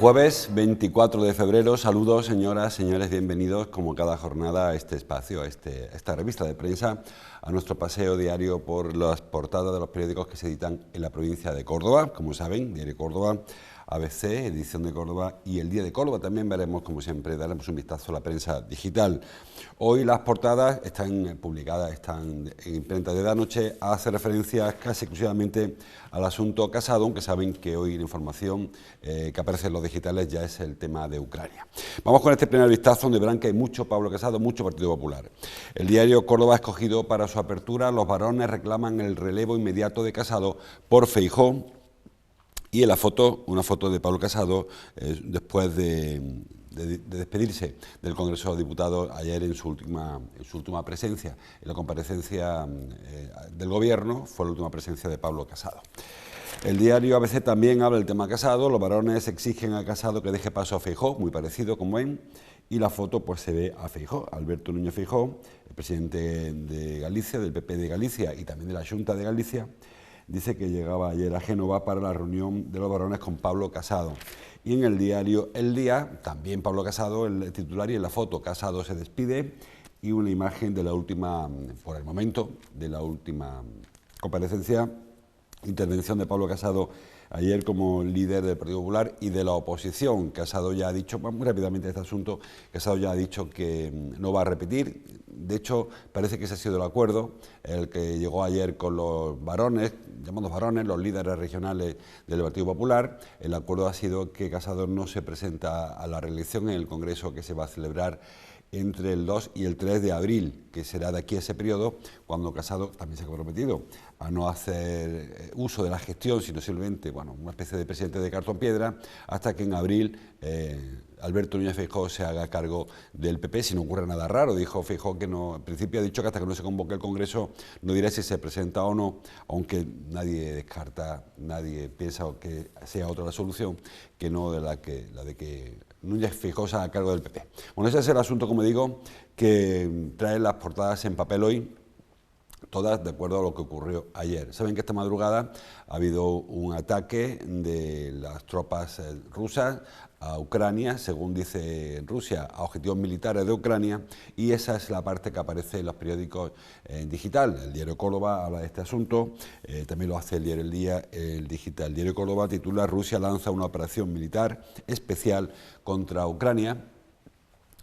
Jueves 24 de febrero, saludos señoras, señores, bienvenidos como cada jornada a este espacio, a esta revista de prensa, a nuestro paseo diario por las portadas de los periódicos que se editan en la provincia de Córdoba. Como saben, Diario Córdoba, ABC, Edición de Córdoba y El Día de Córdoba. También veremos, como siempre, daremos un vistazo a la prensa digital. Hoy las portadas están publicadas, están en imprenta de la noche, hace referencia casi exclusivamente al asunto Casado, aunque saben que hoy la información que aparece en los digitales ya es el tema de Ucrania. Vamos con este primer vistazo, donde verán que hay mucho Pablo Casado, mucho Partido Popular. El diario Córdoba ha escogido para su apertura: los varones reclaman el relevo inmediato de Casado por Feijóo. Y en la foto, una foto de Pablo Casado después de despedirse del Congreso de Diputados ayer en su última presencia. En la comparecencia del Gobierno fue la última presencia de Pablo Casado. El diario ABC también habla del tema Casado. Los varones exigen a Casado que deje paso a Feijóo, muy parecido, como ven. Y la foto pues se ve a Feijóo, Alberto Núñez Feijóo, el presidente de Galicia, del PP de Galicia y también de la Xunta de Galicia. Dice que llegaba ayer a Génova para la reunión de los varones con Pablo Casado. Y en el diario El Día, también Pablo Casado, el titular, y en la foto Casado se despide, y una imagen de la última, por el momento, de la última comparecencia, intervención de Pablo Casado ayer como líder del Partido Popular y de la oposición. Casado ya ha dicho, muy rápidamente este asunto, Casado ya ha dicho que no va a repetir. De hecho, parece que ese ha sido el acuerdo, el que llegó ayer con los varones, llamados varones, los líderes regionales del Partido Popular. El acuerdo ha sido que Casado no se presenta a la reelección en el Congreso que se va a celebrar entre el 2 y el 3 de abril, que será de aquí a ese periodo, cuando Casado también se ha comprometido a no hacer uso de la gestión, sino simplemente, bueno, una especie de presidente de cartón piedra, hasta que en abril Alberto Núñez Feijóo se haga cargo del PP, si no ocurre nada raro. Dijo Feijóo que no, en principio ha dicho que hasta que no se convoque el Congreso no dirá si se presenta o no, aunque nadie descarta, nadie piensa que sea otra la solución que no de la de que Núñez Feijóo se haga cargo del PP. Bueno, ese es el asunto, como digo, que trae las portadas en papel hoy, todas de acuerdo a lo que ocurrió ayer. Saben que esta madrugada ha habido un ataque de las tropas rusas a Ucrania, según dice Rusia, a objetivos militares de Ucrania, y esa es la parte que aparece en los periódicos en digital. El diario Córdoba habla de este asunto, también lo hace el diario El Día, el digital. El diario Córdoba titula: Rusia lanza una operación militar especial contra Ucrania.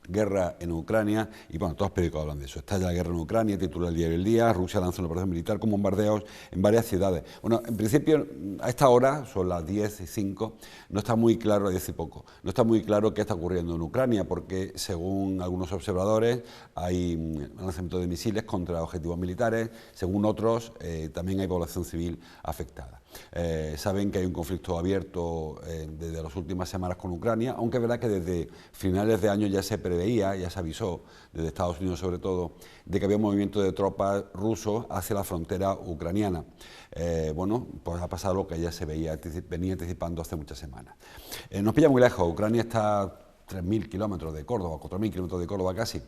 Guerra en Ucrania, y bueno, todos los periódicos hablan de eso. Estalla la guerra en Ucrania, titula el diario El Día. Rusia lanza una operación militar con bombardeos en varias ciudades. Bueno, en principio, a esta hora, son las 10:05, no está muy claro, 10 y poco, no está muy claro qué está ocurriendo en Ucrania, porque según algunos observadores hay lanzamiento de misiles contra objetivos militares, según otros también hay población civil afectada. Saben que hay un conflicto abierto desde las últimas semanas con Ucrania, aunque es verdad que desde finales de año ya se preveía, ya se avisó, desde Estados Unidos sobre todo, de que había un movimiento de tropas rusos hacia la frontera ucraniana. Bueno, pues ha pasado lo que ya se venía anticipando hace muchas semanas. Nos pilla muy lejos. Ucrania está a 3.000 kilómetros de Córdoba, 4.000 kilómetros de Córdoba casi.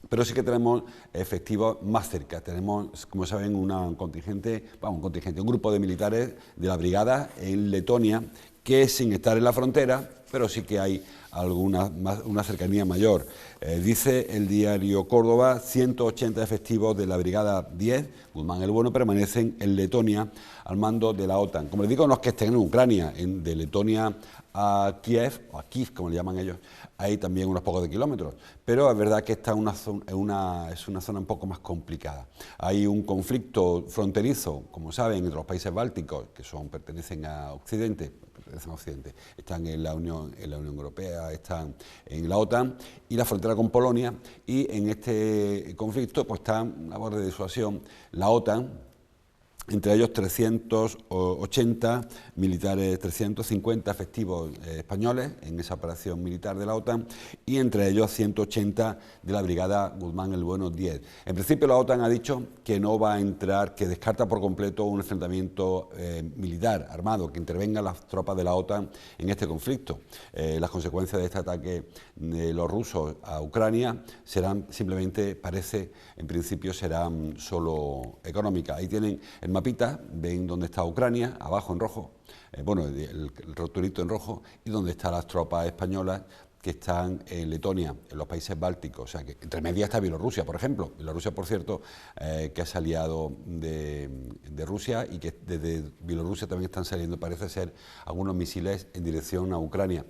Pero sí que tenemos efectivos más cerca. Tenemos, como saben, un grupo de militares de la brigada en Letonia, que sin estar en la frontera, pero sí que hay una cercanía mayor. Dice el diario Córdoba: 180 efectivos de la brigada 10, Guzmán el Bueno, permanecen en Letonia al mando de la OTAN. Como les digo, no es que estén en Ucrania, de Letonia a Kiev, o a Kiev, como le llaman ellos, hay también unos pocos de kilómetros, pero es verdad que esta es una zona un poco más complicada. Hay un conflicto fronterizo, como saben, entre los países bálticos, que pertenecen a Occidente, están en la Unión Europea, están en la OTAN, y la frontera con Polonia, y en este conflicto pues está a labor de disuasión la OTAN, entre ellos 380 militares, 350 efectivos españoles en esa operación militar de la OTAN, y entre ellos 180 de la brigada Guzmán el Bueno 10. En principio la OTAN ha dicho que no va a entrar, que descarta por completo un enfrentamiento militar, armado, que intervengan las tropas de la OTAN en este conflicto. Las consecuencias de este ataque de los rusos a Ucrania serán simplemente, parece, en principio serán solo económicas. Ahí tienen el mapa mapita, ven dónde está Ucrania, abajo en rojo, bueno, el roturito en rojo, y dónde están las tropas españolas que están en Letonia, en los países bálticos, o sea que entre medias está Bielorrusia, por ejemplo. Bielorrusia, por cierto, que es aliado de Rusia y que desde Bielorrusia también están saliendo, parece ser, algunos misiles en dirección a Ucrania.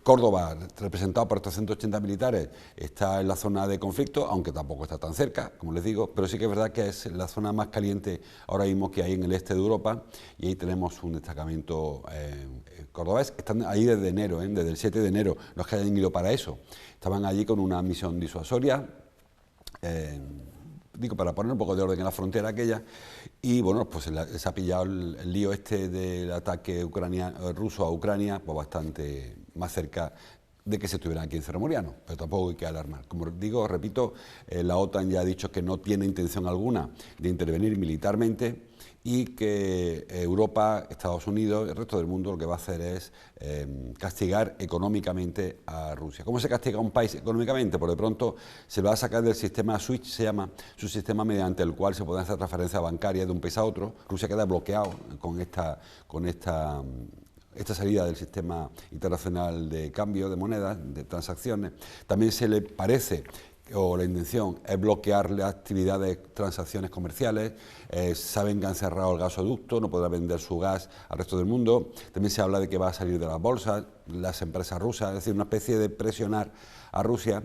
Córdoba, representado por 380 militares, está en la zona de conflicto, aunque tampoco está tan cerca, como les digo, pero sí que es verdad que es la zona más caliente ahora mismo que hay en el este de Europa, y ahí tenemos un destacamento cordobés. Están ahí desde enero, desde el 7 de enero, no es que hayan ido para eso, estaban allí con una misión disuasoria, digo, para poner un poco de orden en la frontera aquella, y bueno, pues se ha pillado el lío este del ataque ruso a Ucrania, pues bastante más cerca de que se estuvieran aquí en Cerro Moriano, pero tampoco hay que alarmar. Como digo, repito, la OTAN ya ha dicho que no tiene intención alguna de intervenir militarmente, y que Europa, Estados Unidos, el resto del mundo lo que va a hacer es castigar económicamente a Rusia. ¿Cómo se castiga a un país económicamente? Por de pronto se va a sacar del sistema SWIFT, se llama, su sistema mediante el cual se pueden hacer transferencias bancarias de un país a otro. Rusia queda bloqueado con esta salida del sistema internacional de cambio de monedas, de transacciones. También se le parece, o la intención es bloquear las actividades, transacciones comerciales. Saben que han cerrado el gasoducto, no podrá vender su gas al resto del mundo. También se habla de que va a salir de las bolsas las empresas rusas, es decir, una especie de presionar a Rusia.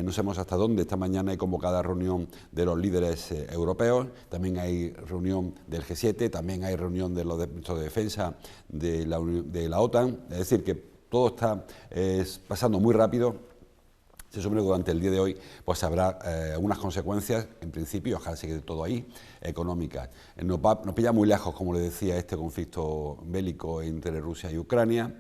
No sabemos hasta dónde. Esta mañana hay convocada reunión de los líderes europeos, también hay reunión del G7, también hay reunión de los ministros de defensa de la OTAN, es decir, que todo está pasando muy rápido. Se supone que durante el día de hoy pues habrá algunas consecuencias, en principio, ojalá siga todo ahí, económicas. Nos pilla muy lejos, como le decía, este conflicto bélico entre Rusia y Ucrania,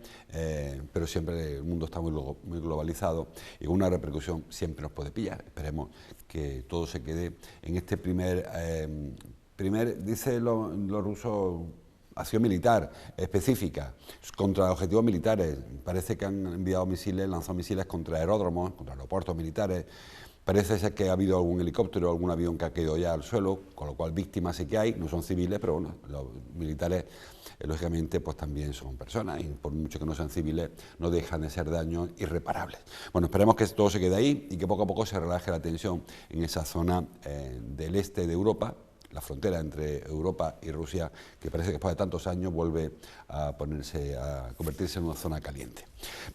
pero siempre el mundo está muy globalizado y una repercusión siempre nos puede pillar. Esperemos que todo se quede en este dice los rusos, acción militar específica contra objetivos militares. Parece que han enviado misiles, lanzado misiles contra aeródromos, contra aeropuertos militares. Parece ser que ha habido algún helicóptero, algún avión que ha caído ya al suelo, con lo cual víctimas sí que hay, no son civiles, pero bueno, los militares lógicamente pues también son personas, y por mucho que no sean civiles no dejan de ser daños irreparables. Bueno, esperemos que todo se quede ahí y que poco a poco se relaje la tensión en esa zona del este de Europa, la frontera entre Europa y Rusia, que parece que después de tantos años vuelve a convertirse en una zona caliente.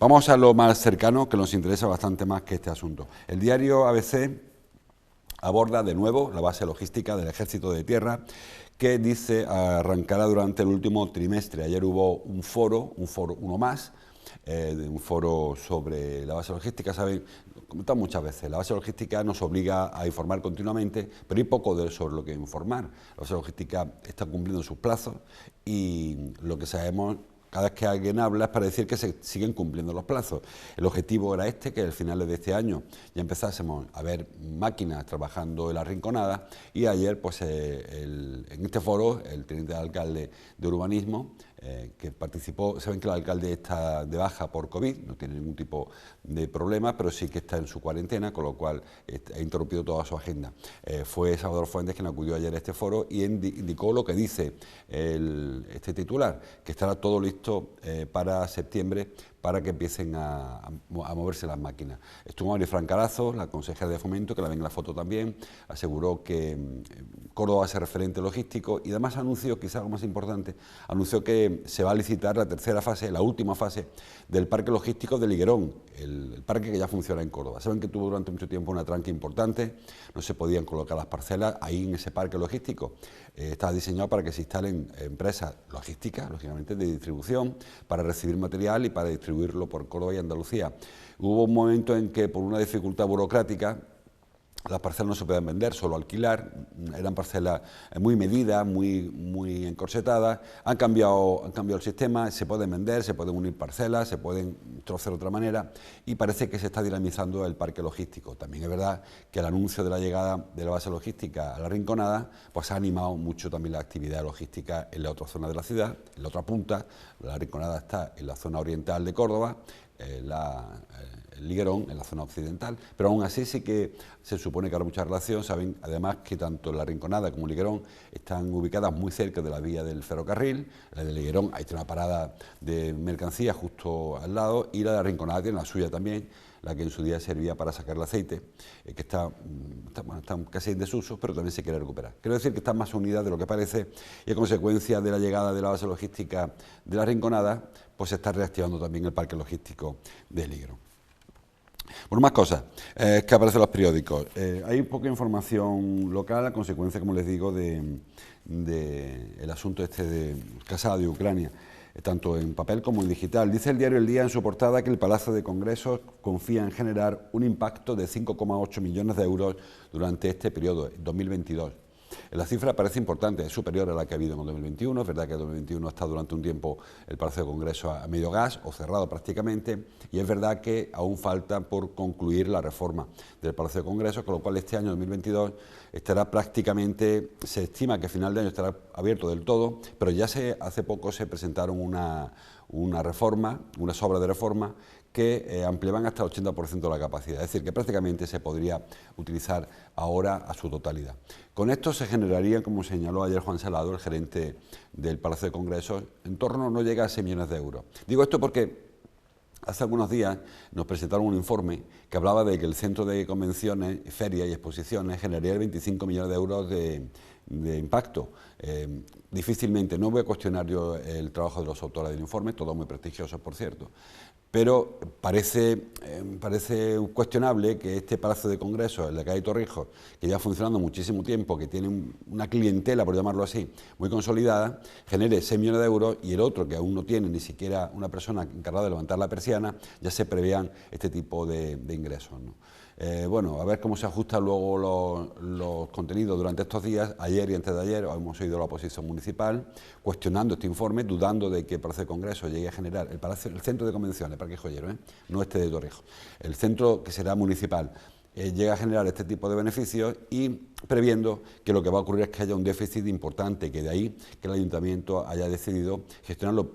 Vamos a lo más cercano, que nos interesa bastante más que este asunto. El diario ABC aborda de nuevo la base logística del Ejército de Tierra, que dice arrancará durante el último trimestre. Ayer hubo uno más, un foro sobre la base logística. Saben, comentado muchas veces, la base logística nos obliga a informar continuamente, pero hay poco sobre lo que informar. La base logística está cumpliendo sus plazos y lo que sabemos, cada vez que alguien habla, es para decir que se siguen cumpliendo los plazos. El objetivo era que al final de este año ya empezásemos a ver máquinas trabajando en la Rinconada, y ayer, pues en este foro, el teniente de alcalde de urbanismo, que participó, saben que el alcalde está de baja por COVID, no tiene ningún tipo de problema, pero sí que está en su cuarentena, con lo cual ha interrumpido toda su agenda. Fue Salvador Fuentes quien acudió ayer a este foro y indicó lo que dice este titular, que estará todo listo para septiembre, para que empiecen a moverse las máquinas. Estuvo Marifran Carazo, la consejera de Fomento, que la ven en la foto también, aseguró que Córdoba va a ser referente logístico, y además anunció, quizás lo más importante, anunció que se va a licitar la tercera fase, la última fase del parque logístico de Liguerón, el parque que ya funciona en Córdoba. Saben que tuvo durante mucho tiempo una tranca importante, no se podían colocar las parcelas ahí en ese parque logístico. Está diseñado para que se instalen empresas logísticas, lógicamente de distribución, para recibir material y para distribuirlo por Córdoba y Andalucía. Hubo un momento en que, por una dificultad burocrática, las parcelas no se podían vender, solo alquilar. Eran parcelas muy medidas, muy encorsetadas. Han cambiado el sistema, se pueden vender, se pueden unir parcelas, se pueden trocear de otra manera, y parece que se está dinamizando el parque logístico. También es verdad que el anuncio de la llegada de la base logística a la Rinconada pues ha animado mucho también la actividad logística en la otra zona de la ciudad, en la otra punta. La Rinconada está en la zona oriental de Córdoba, el Liguerón, en la zona occidental, pero aún así sí que se supone que habrá mucha relación. Saben además que tanto La Rinconada como Liguerón están ubicadas muy cerca de la vía del ferrocarril. La de Liguerón hay una parada de mercancías justo al lado, y la de La Rinconada tiene la suya también, la que en su día servía para sacar el aceite, que está casi en desuso, pero también se quiere recuperar. Quiero decir que están más unidas de lo que parece, y a consecuencia de la llegada de la base logística de La Rinconada, pues se está reactivando también el parque logístico de Liguerón. Bueno, más cosas que aparecen en los periódicos. Hay poca información local a consecuencia, como les digo, del asunto este de casada de Ucrania, tanto en papel como en digital. Dice el diario El Día en su portada que el Palacio de Congresos confía en generar un impacto de 5,8 millones de euros durante este periodo, 2022. La cifra parece importante, es superior a la que ha habido en el 2021, es verdad que en el 2021 ha estado durante un tiempo el Palacio de Congreso a medio gas o cerrado prácticamente, y es verdad que aún falta por concluir la reforma del Palacio de Congreso, con lo cual este año 2022 estará prácticamente, se estima que a final de año estará abierto del todo, pero ya hace poco se presentaron una reforma, unas obras de reforma que ampliaban hasta el 80% de la capacidad, es decir, que prácticamente se podría utilizar ahora a su totalidad. Con esto se generaría, como señaló ayer Juan Salado, el gerente del Palacio de Congresos, en torno no llega a 6 millones de euros. Digo esto porque hace algunos días nos presentaron un informe que hablaba de que el centro de convenciones, ferias y exposiciones generaría 25 millones de euros de impacto. Difícilmente, no voy a cuestionar yo el trabajo de los autores del informe, todos muy prestigiosos, por cierto, pero parece cuestionable que este Palacio de Congresos, en la calle Torrijos, que lleva funcionando muchísimo tiempo, que tiene una clientela, por llamarlo así, muy consolidada, genere 6 millones de euros, y el otro, que aún no tiene ni siquiera una persona encargada de levantar la persiana, ya se prevean este tipo de ingresos, ¿no? Bueno, a ver cómo se ajustan luego los contenidos durante estos días. Ayer y antes de ayer hemos oído a la oposición municipal cuestionando este informe, dudando de que el Palacio de Congreso llegue a generar, el centro de convenciones, Parque Joyero, no este de Torrijos, el centro que será municipal, llega a generar este tipo de beneficios, y previendo que lo que va a ocurrir es que haya un déficit importante, que de ahí que el ayuntamiento haya decidido gestionarlo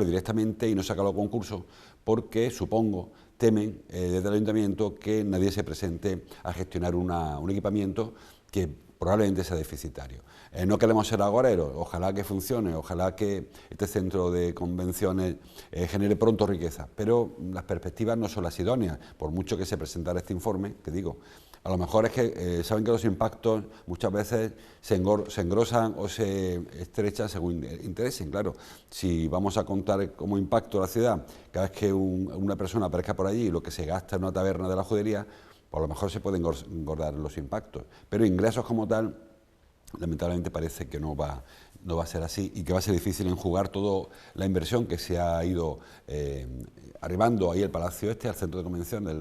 directamente y no sacarlo a concurso, porque supongo temen desde el ayuntamiento que nadie se presente a gestionar un equipamiento que probablemente sea deficitario. No queremos ser agoreros, ojalá que funcione, ojalá que este centro de convenciones genere pronto riqueza, pero las perspectivas no son las idóneas, por mucho que se presentara este informe, que digo, a lo mejor es que saben que los impactos muchas veces se engrosan o se estrechan según interesen. Claro, si vamos a contar como impacto a la ciudad, cada vez que una persona aparezca por allí, lo que se gasta en una taberna de la judería, pues a lo mejor se pueden engordar los impactos, pero ingresos como tal, lamentablemente parece que no va a ser así, y que va a ser difícil enjugar toda la inversión que se ha ido arribando ahí al Palacio al centro de convenciones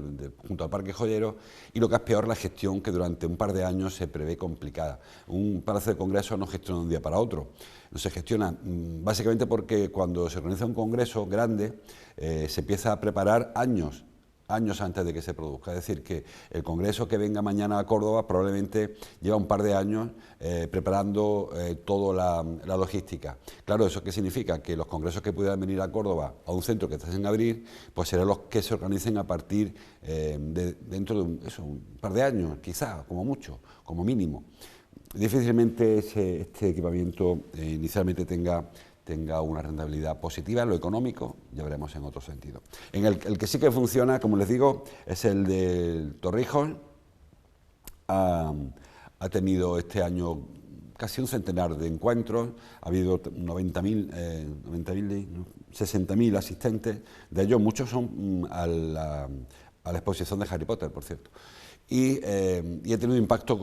junto al Parque Joyero, y lo que es peor, la gestión, que durante un par de años se prevé complicada. Un Palacio de Congresos no gestiona de un día para otro, no se gestiona básicamente porque cuando se organiza un congreso grande se empieza a preparar años antes de que se produzca. Es decir, que el congreso que venga mañana a Córdoba probablemente lleva un par de años preparando toda la logística. Claro, ¿eso qué significa? Que los congresos que pudieran venir a Córdoba, a un centro que está en abril, pues serán los que se organicen a partir dentro de un par de años, quizás, como mucho, como mínimo. Difícilmente este equipamiento inicialmente tenga una rentabilidad positiva en lo económico, ya veremos en otro sentido. En el que sí que funciona, como les digo, es el de Torrijos. Ha tenido este año casi un centenar de encuentros, ha habido 60.000 asistentes, de ellos muchos son a la exposición de Harry Potter, por cierto. Y ha tenido un impacto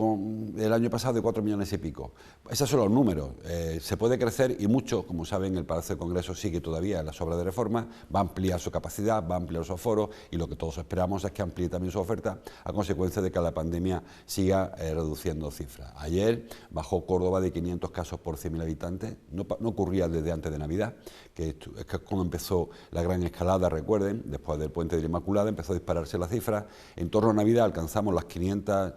el año pasado de 4 millones y pico. Esos son los números. Se puede crecer, y mucho, como saben, el Palacio de Congresos sigue todavía en las obras de reforma, va a ampliar su capacidad, va a ampliar su aforo, y lo que todos esperamos es que amplíe también su oferta a consecuencia de que la pandemia siga reduciendo cifras. Ayer bajó Córdoba de 500 casos por 100.000 habitantes, no ocurría desde antes de Navidad, que es cuando empezó la gran escalada, recuerden, después del Puente de la Inmaculada empezó a dispararse la cifra. En torno a Navidad alcanzamos las 500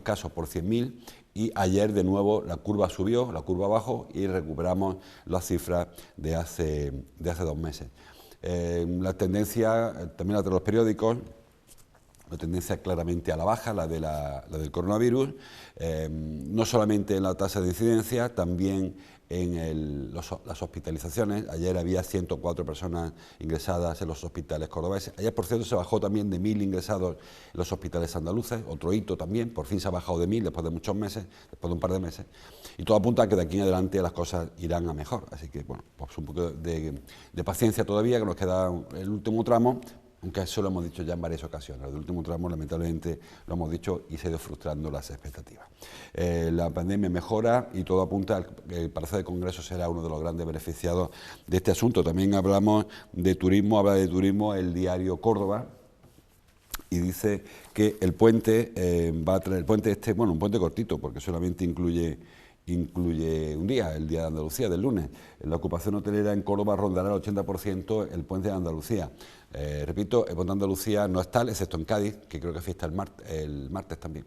casos por 100.000, y ayer de nuevo la curva subió, la curva bajó, y recuperamos las cifras de hace 2 meses. La tendencia, también la de los periódicos, una tendencia claramente a la baja, la del coronavirus, no solamente en la tasa de incidencia, también en las hospitalizaciones. Ayer había 104 personas ingresadas en los hospitales cordobeses. Ayer, por cierto, se bajó también de 1000 ingresados en los hospitales andaluces, otro hito también, por fin se ha bajado de 1000 después de muchos meses, después de un par de meses, y todo apunta a que de aquí en adelante las cosas irán a mejor. Así que, bueno, pues un poco de paciencia todavía, que nos queda el último tramo, aunque eso lo hemos dicho ya en varias ocasiones. El último tramo, lamentablemente, lo hemos dicho y se ha ido frustrando las expectativas. La pandemia mejora y todo apunta a que el Palacio de Congresos será uno de los grandes beneficiados de este asunto. También hablamos de turismo, habla de turismo el diario Córdoba, y dice que el puente va a traer, el puente un puente cortito, porque solamente incluye un día, el Día de Andalucía, del lunes. La ocupación hotelera en Córdoba rondará el 80% el puente de Andalucía. Repito, el puente de Andalucía no es tal, excepto en Cádiz, que creo que fiesta el martes también.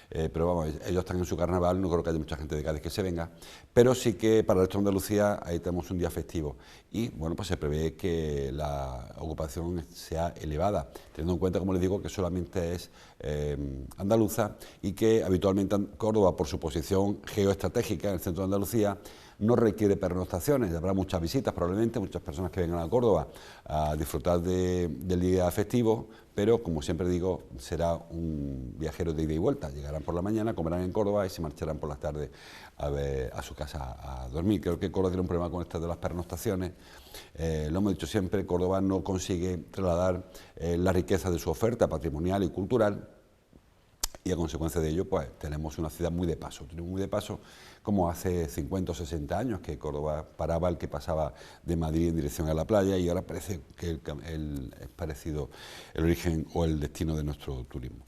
Pero vamos, ellos están en su carnaval, no creo que haya mucha gente de Cádiz que se venga, pero sí que para el resto de Andalucía ahí tenemos un día festivo y bueno, pues se prevé que la ocupación sea elevada, teniendo en cuenta, como les digo, que solamente es andaluza y que habitualmente Córdoba, por su posición geoestratégica en el centro de Andalucía, no requiere pernoctaciones, habrá muchas visitas probablemente, muchas personas que vengan a Córdoba a disfrutar del día festivo, pero como siempre digo, será un viajero de ida y vuelta, llegarán por la mañana, comerán en Córdoba y se marcharán por las tardes a su casa a dormir. Creo que Córdoba tiene un problema con esto de las pernoctaciones, lo hemos dicho siempre, Córdoba no consigue trasladar la riqueza de su oferta patrimonial y cultural, y a consecuencia de ello, pues tenemos una ciudad muy de paso, como hace 50 o 60 años que Córdoba paraba el que pasaba de Madrid en dirección a la playa y ahora parece que es parecido el origen o el destino de nuestro turismo.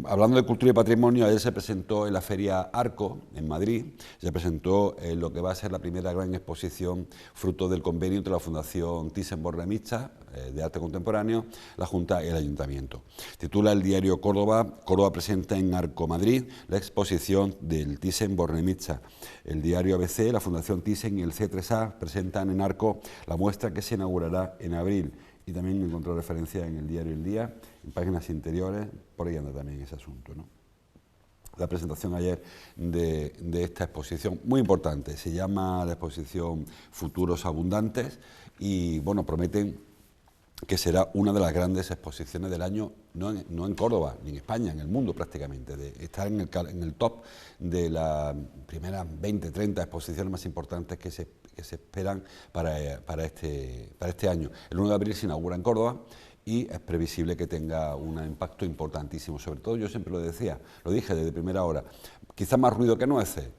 Hablando de cultura y patrimonio, ayer se presentó en la Feria Arco, en Madrid, se presentó lo que va a ser la primera gran exposición fruto del convenio entre la Fundación Thyssen-Bornemisza de Arte Contemporáneo, la Junta y el Ayuntamiento. Titula el diario Córdoba presenta en Arco Madrid la exposición del Thyssen-Bornemisza. El diario ABC, la Fundación Thyssen y el C3A presentan en Arco la muestra que se inaugurará en abril. Y también encontró referencia en el diario El Día, en páginas interiores, por ahí anda también ese asunto, ¿no? La presentación ayer de esta exposición, muy importante, se llama la exposición Futuros Abundantes y, bueno, prometen que será una de las grandes exposiciones del año, no en Córdoba, ni en España, en el mundo prácticamente, de estar en el top de las primeras 20, 30 exposiciones más importantes que se esperan para este año. El 1 de abril se inaugura en Córdoba y es previsible que tenga un impacto importantísimo, sobre todo yo siempre lo dije desde primera hora, quizás más ruido que nueces.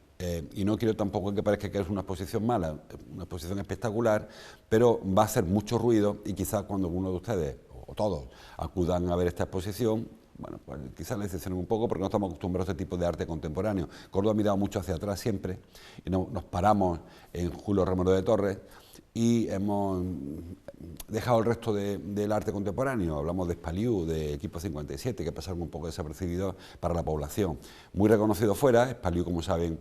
Y no quiero tampoco que parezca que es una exposición mala, una exposición espectacular, pero va a hacer mucho ruido y quizás cuando alguno de ustedes, o todos, acudan a ver esta exposición, bueno, pues quizás le decepcionen un poco porque no estamos acostumbrados a este tipo de arte contemporáneo. Córdoba ha mirado mucho hacia atrás siempre y nos paramos en Julio Romero de Torres y hemos dejado el resto del arte contemporáneo. Hablamos de Spaliu, de Equipo 57, que pasaron un poco desapercibidos para la población. Muy reconocido fuera, Spaliu, como saben,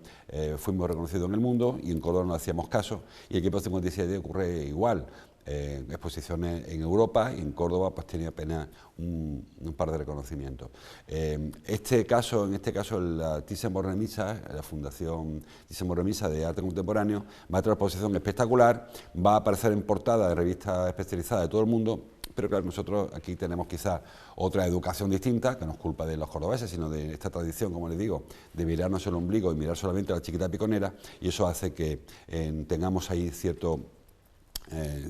fue muy reconocido en el mundo y en Córdoba no hacíamos caso, y Equipo 57 ocurre igual. Exposiciones en Europa y en Córdoba pues tenía apenas un par de reconocimientos. En este caso, la Thyssen-Bornemisza, la Fundación Thyssen-Bornemisza de Arte Contemporáneo, va a tener una exposición espectacular, va a aparecer en portada de revistas especializadas de todo el mundo, pero claro, nosotros aquí tenemos quizás otra educación distinta, que no es culpa de los cordobeses, sino de esta tradición, como les digo, de mirarnos el ombligo y mirar solamente a la chiquita piconera, y eso hace que tengamos ahí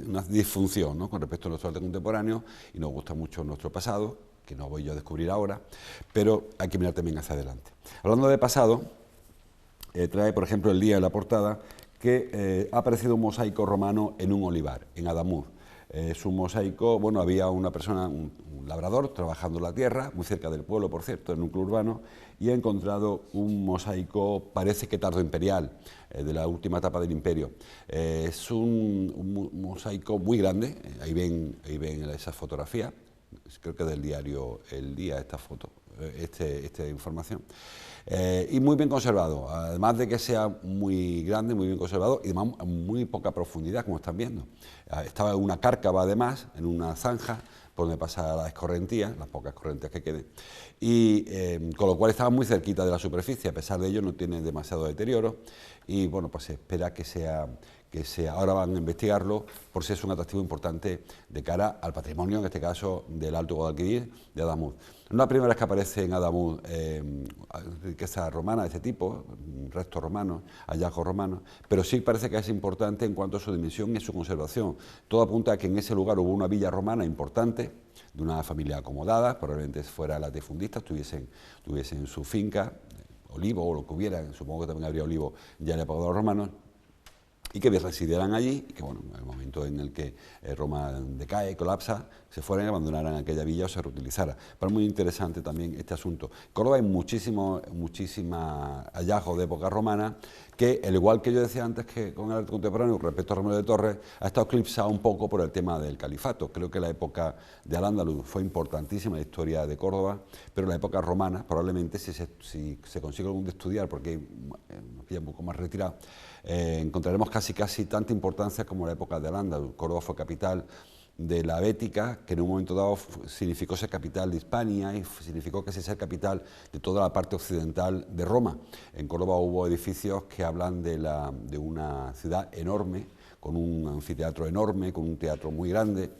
una disfunción, ¿no?, con respecto a nuestro arte contemporáneo, y nos gusta mucho nuestro pasado, que no voy yo a descubrir ahora, pero hay que mirar también hacia adelante. Hablando de pasado, trae por ejemplo El Día en la portada que ha aparecido un mosaico romano en un olivar, en Adamuz. Es un mosaico, bueno, había una persona, un labrador, trabajando la tierra, muy cerca del pueblo, por cierto, en un núcleo urbano, y ha encontrado un mosaico, parece que tardoimperial, de la última etapa del imperio. Es un mosaico muy grande, ahí ven esa fotografía, creo que del diario El Día esta foto, esta información. Y muy bien conservado, además de que sea muy grande, muy bien conservado y además muy poca profundidad, como están viendo. Estaba en una cárcava, además, en una zanja, por donde pasa la escorrentía, las pocas escorrentías que queden, y con lo cual estaba muy cerquita de la superficie. A pesar de ello no tiene demasiado deterioro y bueno, pues se espera que sea, ahora van a investigarlo por si es un atractivo importante de cara al patrimonio, en este caso del Alto Guadalquivir, de Adamuz. No es la primera vez que aparece en Adamuz riqueza romana de este tipo, restos romanos, hallazgos romanos, pero sí parece que es importante en cuanto a su dimensión y su conservación. Todo apunta a que en ese lugar hubo una villa romana importante, de una familia acomodada, probablemente fuera latifundistas, tuviesen su finca, olivo o lo que hubiera, supongo que también habría olivo ya en la época de los romanos, y que residieran allí, y que bueno, en el momento en el que Roma decae, colapsa, se fueran y abandonaran aquella villa o se reutilizara. Pero es muy interesante también este asunto. En Córdoba hay muchísimos hallazgos de época romana que, al igual que yo decía antes que con el arte contemporáneo respecto a Romero de Torres, ha estado eclipsado un poco por el tema del califato. Creo que la época de Al-Ándalus fue importantísima en la historia de Córdoba, pero la época romana, probablemente, si se consigue algún de estudiar, porque nos pilla un poco más retirado, encontraremos casi tanta importancia como la época de Al-Ándalus. Córdoba fue capital de la Bética, que en un momento dado significó ser capital de Hispania y significó que ser capital de toda la parte occidental de Roma. En Córdoba hubo edificios que hablan de una ciudad enorme, con un anfiteatro enorme, con un teatro muy grande.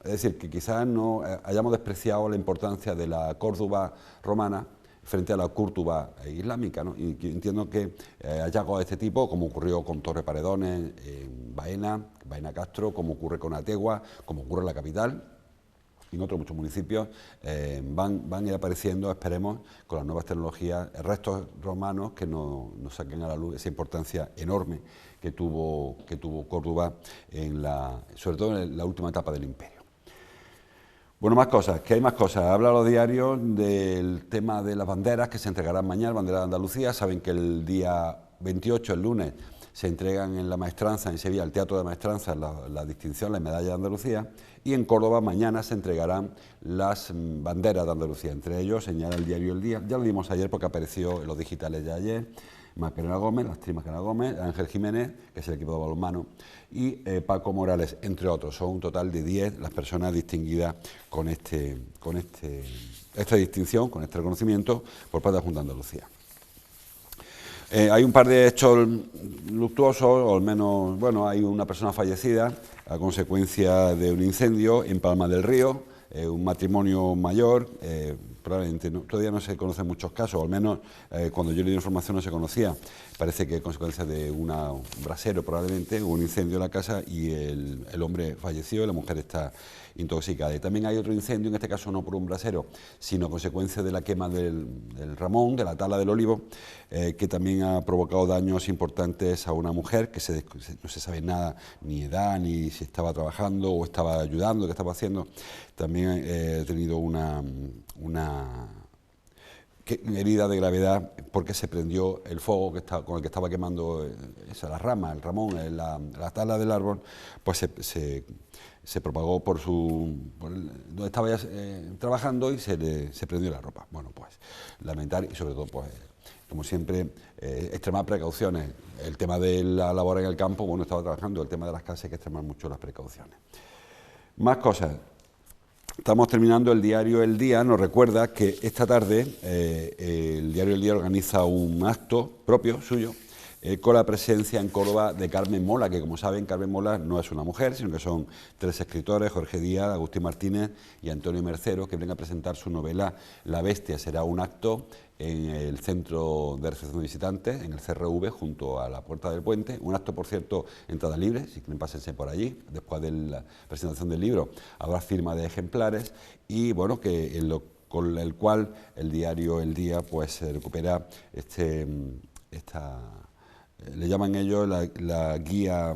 Es decir, que quizás no hayamos despreciado la importancia de la Córdoba romana frente a la Córdoba islámica, ¿no? Y entiendo que hallazgos de este tipo, como ocurrió con Torre Paredones en Baena Castro, como ocurre con Ategua, como ocurre en la capital y en otros muchos municipios, van a ir apareciendo, esperemos, con las nuevas tecnologías, restos romanos que nos saquen a la luz esa importancia enorme que tuvo Córdoba, sobre todo en la última etapa del imperio. Bueno, más cosas, que hay más cosas. Habla los diarios del tema de las banderas que se entregarán mañana, bandera de Andalucía. Saben que el día 28, el lunes, se entregan en la Maestranza, en Sevilla, el Teatro de Maestranza, la distinción, la medalla de Andalucía. Y en Córdoba mañana se entregarán las banderas de Andalucía. Entre ellos, señala el diario El Día, ya lo vimos ayer porque apareció en los digitales de ayer, Macarena Gómez, la actriz Macarena Gómez, Ángel Jiménez, que es el equipo de balonmano, y Paco Morales, entre otros. Son un total de 10 las personas distinguidas con esta distinción, con este reconocimiento por parte de la Junta de Andalucía. Hay un par de hechos luctuosos, o al menos, bueno, hay una persona fallecida a consecuencia de un incendio en Palma del Río, un matrimonio mayor. Probablemente todavía no se conocen muchos casos, o al menos cuando yo le di información no se conocía. Parece que es consecuencia de un brasero, probablemente, hubo un incendio en la casa y el hombre falleció y la mujer está intoxicada. Y también hay otro incendio, en este caso no por un brasero, sino consecuencia de la quema del ramón, de la tala del olivo, que también ha provocado daños importantes a una mujer que no se sabe nada, ni edad, ni si estaba trabajando o estaba ayudando, qué estaba haciendo. También ha tenido una herida de gravedad porque se prendió el fuego con el que estaba quemando la rama, el ramón, la tala del árbol, pues se propagó por donde estaba ya, trabajando y se prendió la ropa. Bueno, pues lamentar y sobre todo, pues como siempre, extremar precauciones. El tema de la labor en el campo, bueno, estaba trabajando, el tema de las casas hay que extremar mucho las precauciones. Más cosas. Estamos terminando el diario El Día, nos recuerda que esta tarde el diario El Día organiza un acto propio, suyo, con la presencia en Córdoba de Carmen Mola, que como saben Carmen Mola no es una mujer, sino que son 3 escritores, Jorge Díaz, Agustín Martínez y Antonio Mercero, que vienen a presentar su novela La Bestia. Será un acto en el Centro de Recepción de Visitantes, en el CRV, junto a la Puerta del Puente. Un acto, por cierto, entrada libre, si quieren pásense por allí. Después de la presentación del libro habrá firma de ejemplares y, bueno, con el cual el diario El Día pues recupera le llaman ellos la guía,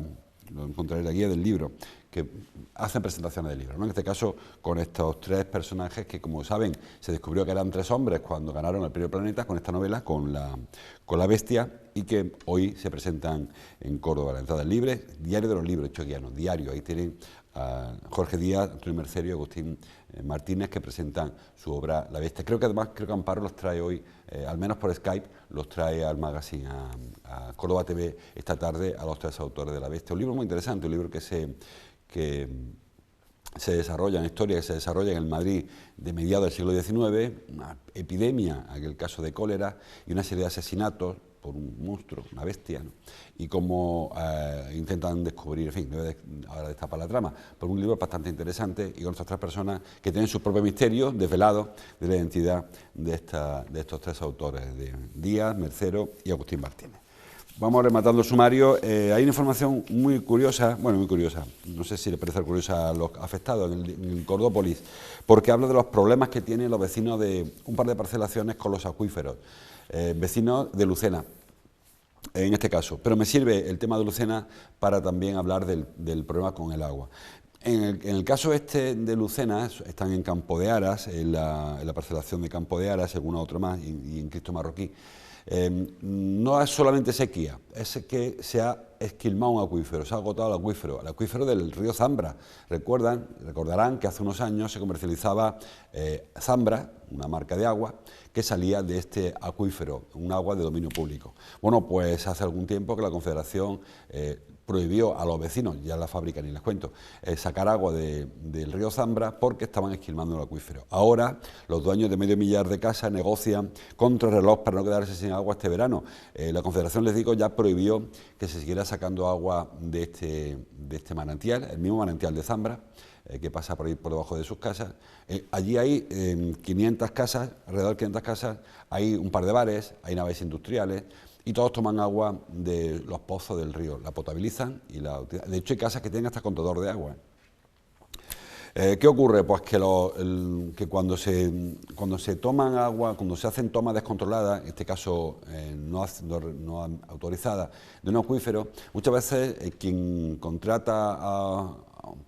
lo encontraré, la guía del libro, que hacen presentaciones del libro, ¿no? En este caso con estos 3 personajes que, como saben, se descubrió que eran 3 hombres cuando ganaron el Premio Planeta con esta novela, con la Bestia, y que hoy se presentan en Córdoba. La entrada es libre, Diario de los Libros, hecho guía, no, diario, ahí tienen a Jorge Díaz, Antonio Mercerio y Agustín Martínez, que presentan su obra La Bestia. Creo que Amparo los trae hoy, al menos por Skype, los trae al magazine, a Córdoba TV esta tarde, a los 3 autores de La Bestia. Un libro muy interesante, un libro que se desarrolla en historia, que se desarrolla en el Madrid de mediados del siglo XIX, una epidemia, aquel caso de cólera, y una serie de asesinatos por un monstruo, una bestia, ¿no? Y cómo intentan descubrir, en fin, no voy a ahora destapar la trama, por un libro bastante interesante y con estas 3 personas que tienen sus propios misterios desvelados de la identidad de estos 3 autores, de Díaz, Mercero y Agustín Martínez. Vamos rematando el sumario. Hay una información muy curiosa, no sé si le parece curiosa a los afectados en Cordópolis, porque habla de los problemas que tienen los vecinos de un par de parcelaciones con los acuíferos, vecinos de Lucena, en este caso. Pero me sirve el tema de Lucena para también hablar del problema con el agua. En el caso este de Lucena, están en Campo de Aras, en la parcelación de Campo de Aras, alguna otra más, y en Cristo Marroquí. No es solamente sequía, es que se ha esquilmado un acuífero, se ha agotado el acuífero del río Zambra. Recordarán que hace unos años se comercializaba Zambra, una marca de agua, que salía de este acuífero, un agua de dominio público. Bueno, pues hace algún tiempo que la Confederación prohibió a los vecinos, ya la fábrica ni les cuento, sacar agua del río Zambra porque estaban esquilmando el acuífero. Ahora los dueños de medio millar de casas negocian contrarreloj para no quedarse sin agua este verano. La Confederación, les digo, ya prohibió que se siguiera sacando agua de este manantial, el mismo manantial de Zambra, que pasa por ahí por debajo de sus casas. Allí hay 500 casas, alrededor de 500 casas, hay un par de bares, hay naves industriales, y todos toman agua de los pozos del río, la potabilizan y la utilizan. De hecho, hay casas que tienen hasta contador de agua. ¿Qué ocurre? Pues que cuando se toman agua, cuando se hacen tomas descontroladas, en este caso no autorizadas, de un acuífero, muchas veces quien contrata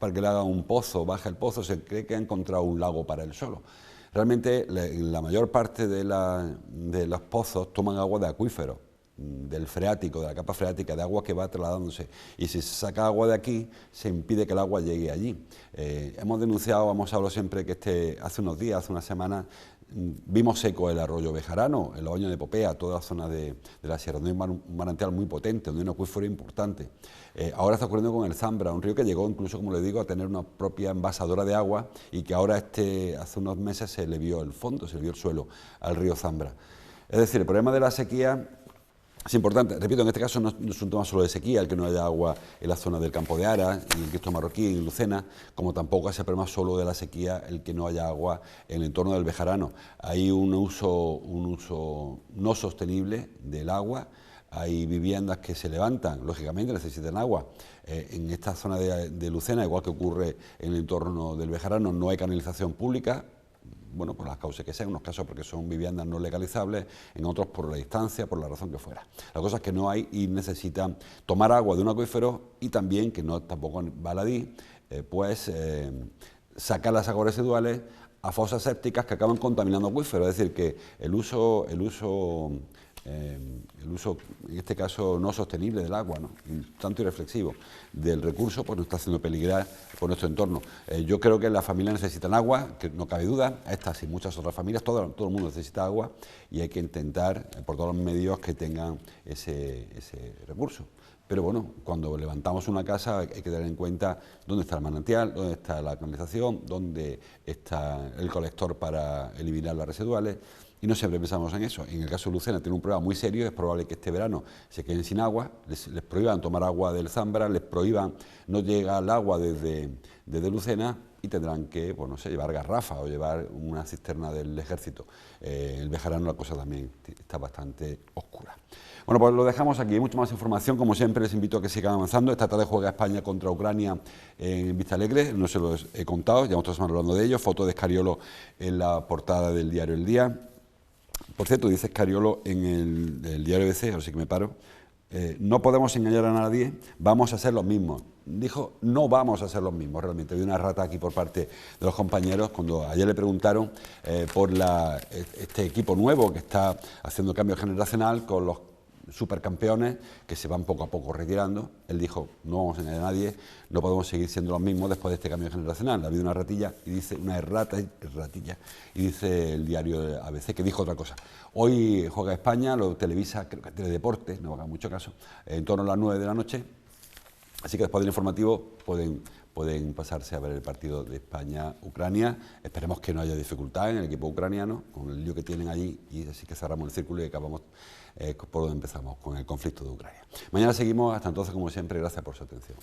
para que le haga un pozo, baja el pozo, se cree que ha encontrado un lago para él solo. Realmente la mayor parte de los pozos toman agua de acuífero, del freático, de la capa freática, de agua que va trasladándose, y si se saca agua de aquí, se impide que el agua llegue allí. Hemos denunciado, hemos hablado siempre que hace unos días, hace unas semanas, vimos seco el arroyo Bejarano, el Oño de Popea, toda la zona de la sierra, donde hay un manantial muy potente, donde hay un acuífero importante. Ahora está ocurriendo con el Zambra, un río que llegó incluso, como le digo, a tener una propia envasadora de agua y que ahora hace unos meses se le vio el fondo, se le vio el suelo al río Zambra. Es decir, el problema de la sequía es importante. Repito, en este caso no es un tema solo de sequía, el que no haya agua en la zona del Campo de Aras, y en Cristo Marroquí, y en Lucena, como tampoco es el problema solo de la sequía el que no haya agua en el entorno del Bejarano. Hay un uso no sostenible del agua, hay viviendas que se levantan, lógicamente necesitan agua. En esta zona de Lucena, igual que ocurre en el entorno del Bejarano, no hay canalización pública. Bueno, por las causas que sean, en unos casos porque son viviendas no legalizables, en otros por la distancia, por la razón que fuera. La cosa es que no hay y necesitan tomar agua de un acuífero y también, que no tampoco es baladí, sacar las aguas residuales a fosas sépticas que acaban contaminando acuíferos. Es decir, que el uso en este caso no sostenible del agua, ¿no? Tanto irreflexivo del recurso, pues nos está haciendo peligrar por nuestro entorno. Yo creo que las familias necesitan agua, que no cabe duda, estas y muchas otras familias, todo el mundo necesita agua y hay que intentar por todos los medios que tengan ese recurso. Pero bueno, cuando levantamos una casa hay que tener en cuenta dónde está el manantial, dónde está la canalización, dónde está el colector para eliminar las residuales. Y no siempre pensamos en eso. En el caso de Lucena tiene un problema muy serio, es probable que este verano se queden sin agua, les prohíban tomar agua del Zambra, les prohíban, no llega el agua desde Lucena y tendrán que, pues no sé, llevar garrafa o llevar una cisterna del ejército. El Bejarano la cosa también está bastante oscura. Bueno, pues lo dejamos aquí, hay mucha más información, como siempre les invito a que sigan avanzando. Esta tarde juega España contra Ucrania en Vistalegre, no se los he contado, ya otros estamos hablando de ello, foto de Escariolo en la portada del diario El Día. Por cierto, dice Escariolo en el diario ABC, ahora sí que me paro, no podemos engañar a nadie, vamos a ser los mismos. Dijo, no vamos a ser los mismos, realmente. Había una rata aquí por parte de los compañeros cuando ayer le preguntaron por este equipo nuevo que está haciendo cambio generacional con los supercampeones que se van poco a poco retirando. Él dijo, no vamos a engañar a nadie, no podemos seguir siendo los mismos después de este cambio generacional. Ha habido una ratilla y dice, una erratilla, y dice el diario ABC que dijo otra cosa. Hoy juega España, lo televisa, creo que Teledeporte, no haga mucho caso, en torno a las 9 de la noche, así que después del informativo pueden pasarse a ver el partido de España-Ucrania. Esperemos que no haya dificultad en el equipo ucraniano, con el lío que tienen allí, y así que cerramos el círculo y acabamos por donde empezamos, con el conflicto de Ucrania. Mañana seguimos, hasta entonces, como siempre, gracias por su atención.